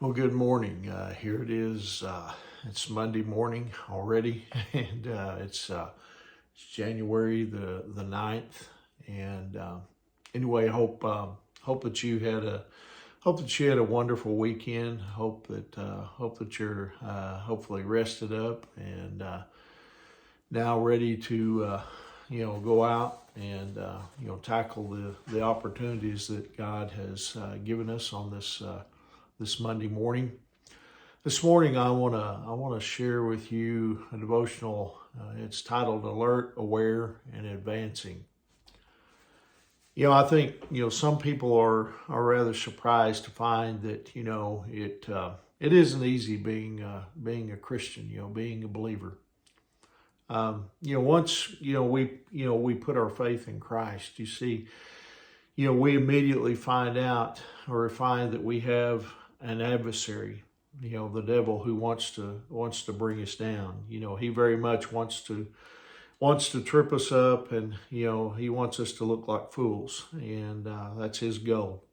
Well, good morning. Here it is. It's Monday morning already, and it's January the 9th. And anyway, hope that you had a wonderful weekend. Hope that you're hopefully rested up and now ready to go out and tackle the opportunities that God has given us on this Monday morning. This morning, I want to share with you a devotional. It's titled "Alert, Aware, and Advancing." I think some people are rather surprised to find that it isn't easy being a Christian. Being a believer. Once we put our faith in Christ, you see, we immediately find that we have an adversary, the devil, who wants to bring us down. He very much wants to trip us up, and he wants us to look like fools, and that's his goal.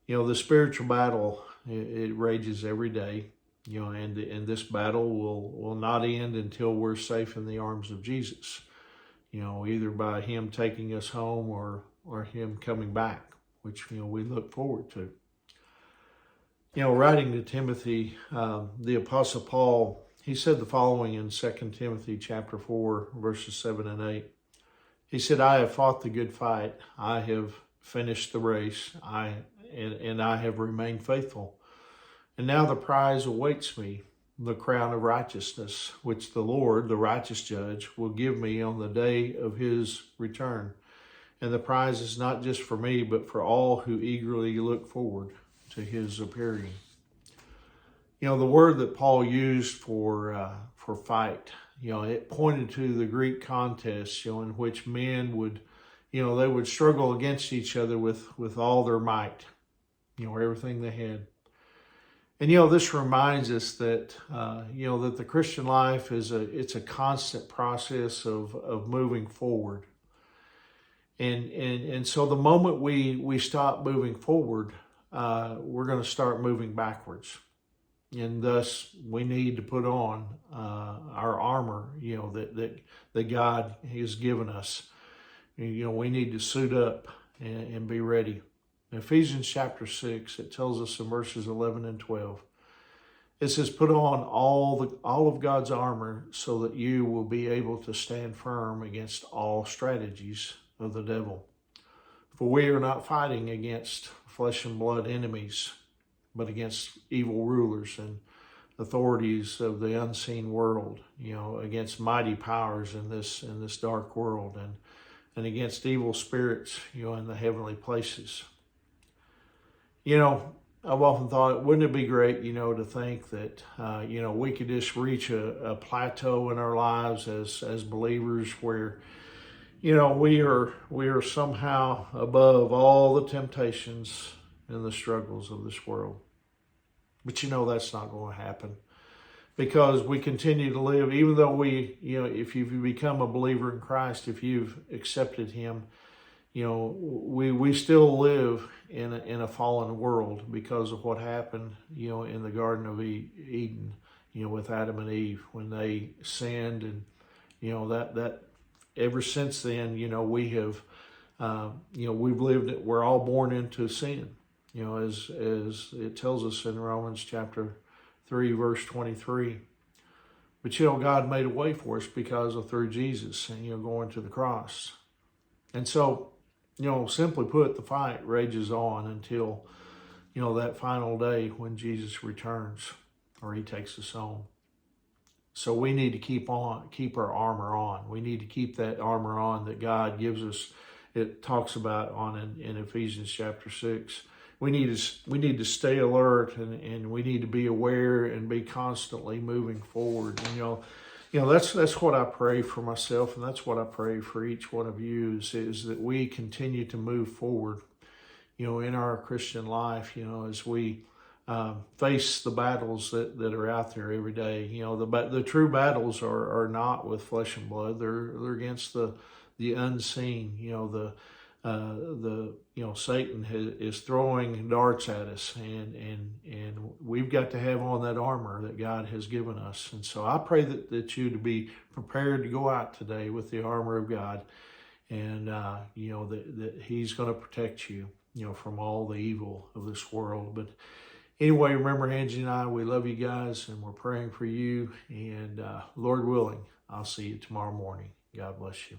The spiritual battle, it rages every day, and this battle will not end until we're safe in the arms of Jesus. Either by him taking us home or him coming back, which we look forward to. Writing to Timothy, the Apostle Paul, he said the following in 2 Timothy chapter 4, verses 7 and 8. He said, "I have fought the good fight. I have finished the race. I have remained faithful. And now the prize awaits me, the crown of righteousness, which the Lord, the righteous judge, will give me on the day of his return. And the prize is not just for me, but for all who eagerly look forward to his appearing." The word that Paul used for fight, it pointed to the Greek contest, in which men would, they would struggle against each other with all their might, everything they had. And this reminds us that that the Christian life it's a constant process of moving forward. And so the moment we stop moving forward, we're going to start moving backwards. And thus we need to put on our armor, that God has given us. We need to suit up and be ready. In Ephesians chapter 6, it tells us in verses 11 and 12, it says, "Put on all of God's armor so that you will be able to stand firm against all strategies of the devil. For we are not fighting against flesh and blood enemies, but against evil rulers and authorities of the unseen world, against mighty powers in this dark world, and against evil spirits, in the heavenly places." I've often thought, wouldn't it be great, to think that, we could just reach a plateau in our lives as believers where, we are somehow above all the temptations and the struggles of this world. But that's not going to happen, because we continue to live, even though if you've become a believer in Christ, if you've accepted him, we still live in a fallen world because of what happened, in the Garden of Eden, with Adam and Eve when they sinned, and that ever since then, we have, we've lived. We're all born into sin, as it tells us in Romans chapter 3, verse 23. But God made a way for us because of through Jesus and going to the cross, and so. Simply put, the fight rages on until, that final day when Jesus returns or he takes us home. So we need to keep our armor on. We need to keep that armor on that God gives us. It talks about in Ephesians chapter 6. We need to stay alert, and we need to be aware and be constantly moving forward. That's what I pray for myself, and that's what I pray for each one of you is that we continue to move forward, in our Christian life, as we face the battles that are out there every day. The true battles are not with flesh and blood. They're against the unseen, Satan is throwing darts at us, and we've got to have on that armor that God has given us. And so I pray that you to be prepared to go out today with the armor of God, and that He's going to protect you, from all the evil of this world. But anyway, remember, Angie and I, we love you guys, and we're praying for you. And Lord willing, I'll see you tomorrow morning. God bless you.